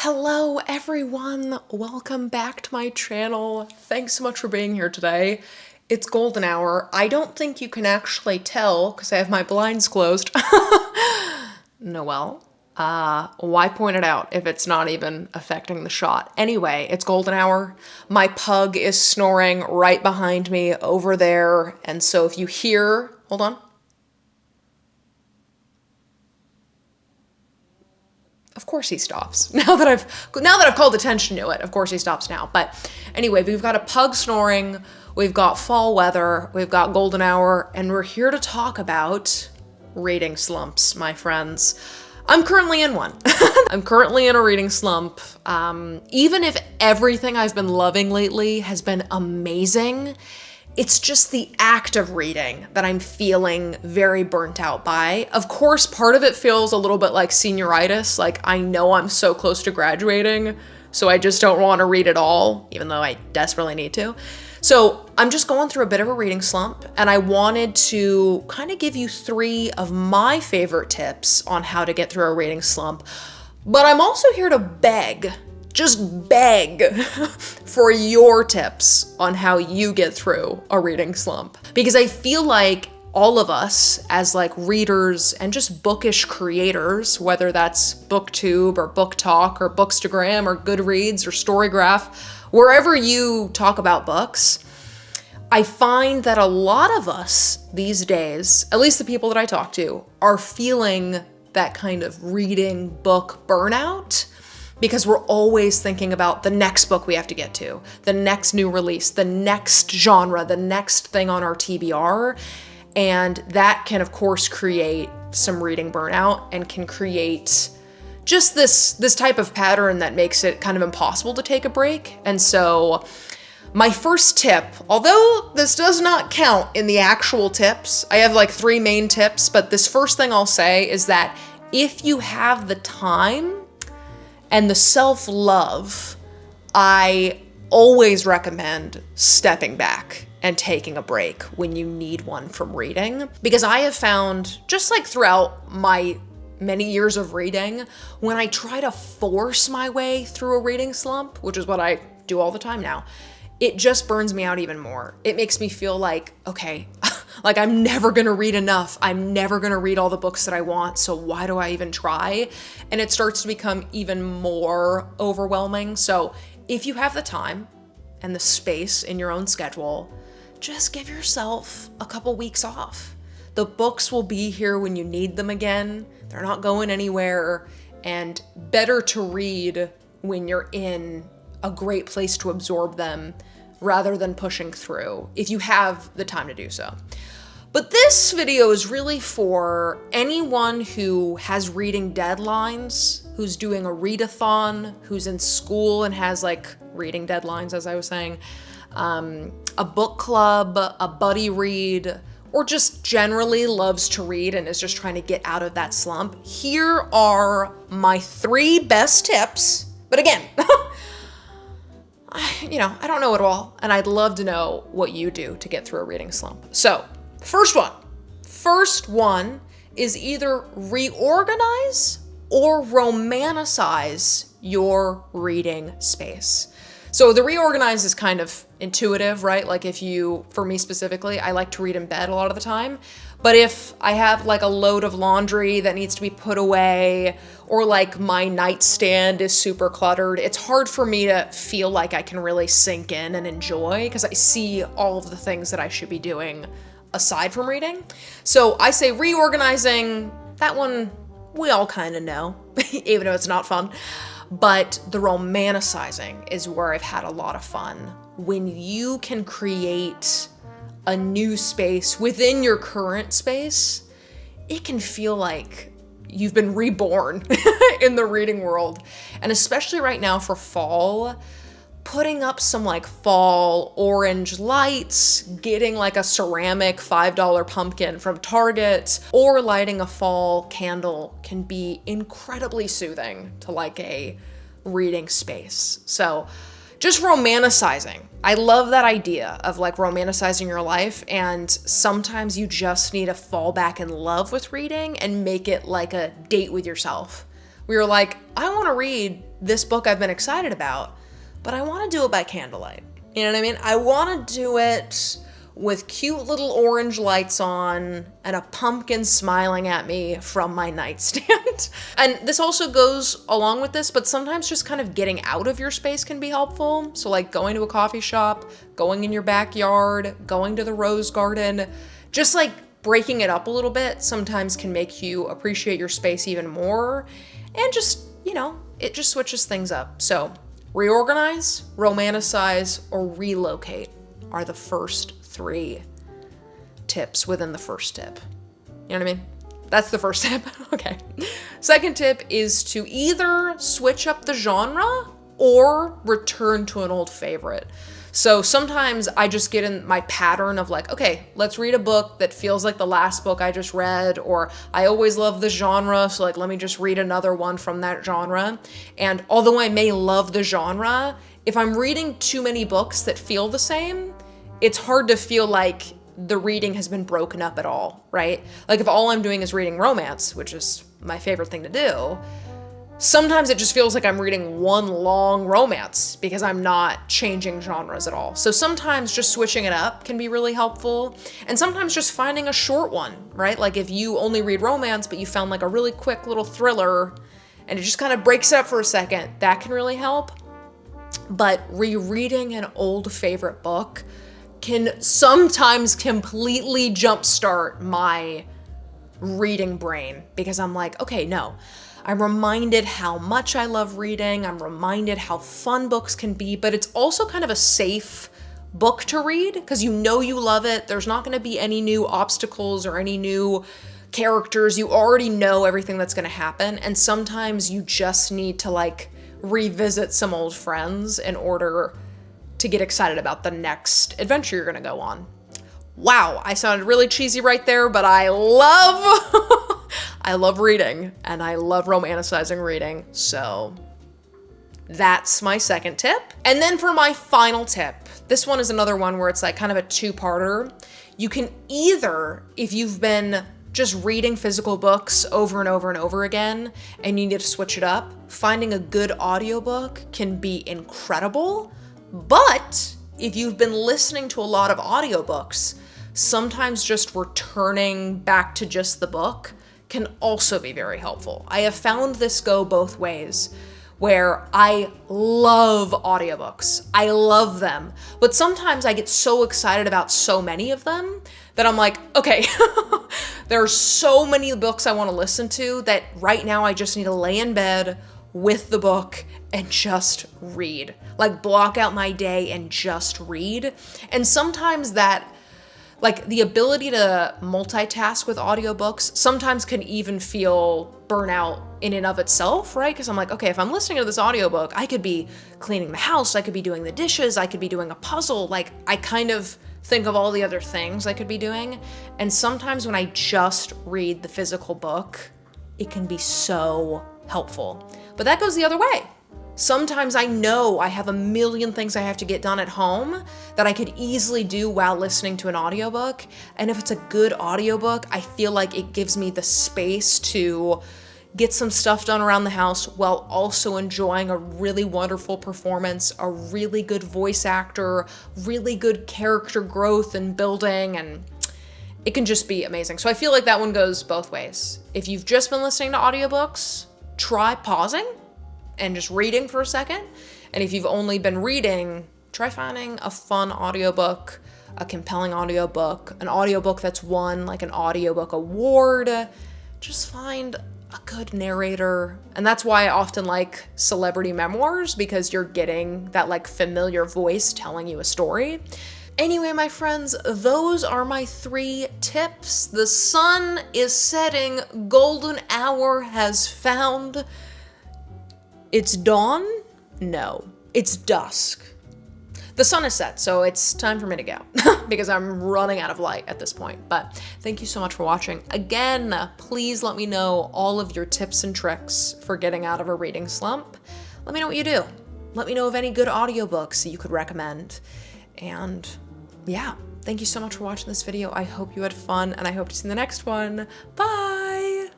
Hello everyone, welcome back to my channel. Thanks so much for being here today. It's golden hour. I don't think you can actually tell because I have my blinds closed. Noelle, why point it out if it's not even affecting the shot? Anyway, it's golden hour. My pug is snoring right behind me over there. And so if you hear, hold on. Of course he stops. Now that I've called attention to it, of course he stops now. But anyway, we've got a pug snoring, we've got fall weather, we've got golden hour, and we're here to talk about reading slumps, my friends. I'm currently in one. I'm currently in a reading slump. Even if everything I've been loving lately has been amazing, it's just the act of reading that I'm feeling very burnt out by. Of course, part of it feels a little bit like senioritis. Like, I know I'm so close to graduating, so I just don't want to read it all, even though I desperately need to. So I'm just going through a bit of a reading slump, and I wanted to kind of give you 3 of my favorite tips on how to get through a reading slump. But I'm also here to beg for your tips on how you get through a reading slump. Because I feel like all of us as like readers and just bookish creators, whether that's BookTube or BookTok or Bookstagram or Goodreads or Storygraph, wherever you talk about books, I find that a lot of us these days, at least the people that I talk to, are feeling that kind of reading book burnout. Because we're always thinking about the next book we have to get to, the next new release, the next genre, the next thing on our TBR. And that can, of course, create some reading burnout and can create just this type of pattern that makes it kind of impossible to take a break. And so my first tip, although this does not count in the actual tips, I have like 3 main tips, but this first thing I'll say is that if you have the time and the self-love, I always recommend stepping back and taking a break when you need one from reading. Because I have found, just like throughout my many years of reading, when I try to force my way through a reading slump, which is what I do all the time now, it just burns me out even more. It makes me feel like, okay, like I'm never gonna read enough. I'm never gonna read all the books that I want, so why do I even try? And it starts to become even more overwhelming. So if you have the time and the space in your own schedule, just give yourself a couple weeks off. The books will be here when you need them again. They're not going anywhere, and better to read when you're in a great place to absorb them rather than pushing through, if you have the time to do so. But this video is really for anyone who has reading deadlines, who's doing a readathon, who's in school and has like reading deadlines, as I was saying, a book club, a buddy read, or just generally loves to read and is just trying to get out of that slump. Here are my 3 best tips. But again, I don't know it all, and I'd love to know what you do to get through a reading slump. So, first one is either reorganize or romanticize your reading space. So the reorganize is kind of intuitive, right? Like for me specifically, I like to read in bed a lot of the time. But if I have like a load of laundry that needs to be put away, or like my nightstand is super cluttered, it's hard for me to feel like I can really sink in and enjoy because I see all of the things that I should be doing aside from reading. So I say reorganizing, that one we all kind of know, even though it's not fun. But the romanticizing is where I've had a lot of fun. When you can create a new space within your current space, it can feel like you've been reborn in the reading world. And especially right now for fall, putting up some like fall orange lights, getting like a ceramic $5 pumpkin from Target, or lighting a fall candle can be incredibly soothing to like a reading space. So just romanticizing. I love that idea of like romanticizing your life, and sometimes you just need to fall back in love with reading and make it like a date with yourself. We were like, I want to read this book I've been excited about, but I want to do it by candlelight. You know what I mean? I want to do it with cute little orange lights on and a pumpkin smiling at me from my nightstand. And this also goes along with this, but sometimes just kind of getting out of your space can be helpful. So like going to a coffee shop, going in your backyard, going to the rose garden, just like breaking it up a little bit sometimes can make you appreciate your space even more. And just, you know, it just switches things up. So reorganize, romanticize, or relocate are the first 3 tips within the first tip. You know what I mean? That's the first tip. Okay. Second tip is to either switch up the genre or return to an old favorite. So sometimes I just get in my pattern of like, okay, let's read a book that feels like the last book I just read, or I always love the genre, so like let me just read another one from that genre. And although I may love the genre, if I'm reading too many books that feel the same, it's hard to feel like the reading has been broken up at all, right? Like if all I'm doing is reading romance, which is my favorite thing to do, sometimes it just feels like I'm reading one long romance because I'm not changing genres at all. So sometimes just switching it up can be really helpful. And sometimes just finding a short one, right? Like if you only read romance, but you found like a really quick little thriller and it just kind of breaks it up for a second, that can really help. But rereading an old favorite book can sometimes completely jumpstart my reading brain because I'm like, okay, no. I'm reminded how much I love reading. I'm reminded how fun books can be, but it's also kind of a safe book to read because you know you love it. There's not going to be any new obstacles or any new characters. You already know everything that's going to happen. And sometimes you just need to like revisit some old friends in order to get excited about the next adventure you're going to go on. Wow, I sounded really cheesy right there, but I love reading and I love romanticizing reading. So that's my second tip. And then for my final tip, this one is another one where it's like kind of a 2-parter. You can either, if you've been just reading physical books over and over and over again and you need to switch it up, finding a good audiobook can be incredible. But if you've been listening to a lot of audiobooks, sometimes just returning back to just the book can also be very helpful. I have found this go both ways, where I love audiobooks. I love them. But sometimes I get so excited about so many of them that I'm like, okay, there are so many books I want to listen to that right now I just need to lay in bed with the book and just read. Like block out my day and just read. And sometimes that, like the ability to multitask with audiobooks sometimes can even feel burnout in and of itself, right? Because I'm like, okay, if I'm listening to this audiobook, I could be cleaning the house, I could be doing the dishes, I could be doing a puzzle. Like I kind of think of all the other things I could be doing. And sometimes when I just read the physical book, it can be so helpful. But that goes the other way. Sometimes I know I have a million things I have to get done at home that I could easily do while listening to an audiobook. And if it's a good audiobook, I feel like it gives me the space to get some stuff done around the house while also enjoying a really wonderful performance, a really good voice actor, really good character growth and building, and it can just be amazing. So I feel like that one goes both ways. If you've just been listening to audiobooks, try pausing and just reading for a second. And if you've only been reading, try finding a fun audiobook, a compelling audiobook, an audiobook that's won like an audiobook award. Just find a good narrator. And that's why I often like celebrity memoirs, because you're getting that like familiar voice telling you a story. Anyway, my friends, those are my 3 tips. The sun is setting, golden hour has found. It's dawn? No, it's dusk. The sun is set, so it's time for me to go because I'm running out of light at this point. But thank you so much for watching. Again, please let me know all of your tips and tricks for getting out of a reading slump. Let me know what you do. Let me know of any good audiobooks you could recommend. And yeah, thank you so much for watching this video. I hope you had fun, and I hope to see you in the next one. Bye!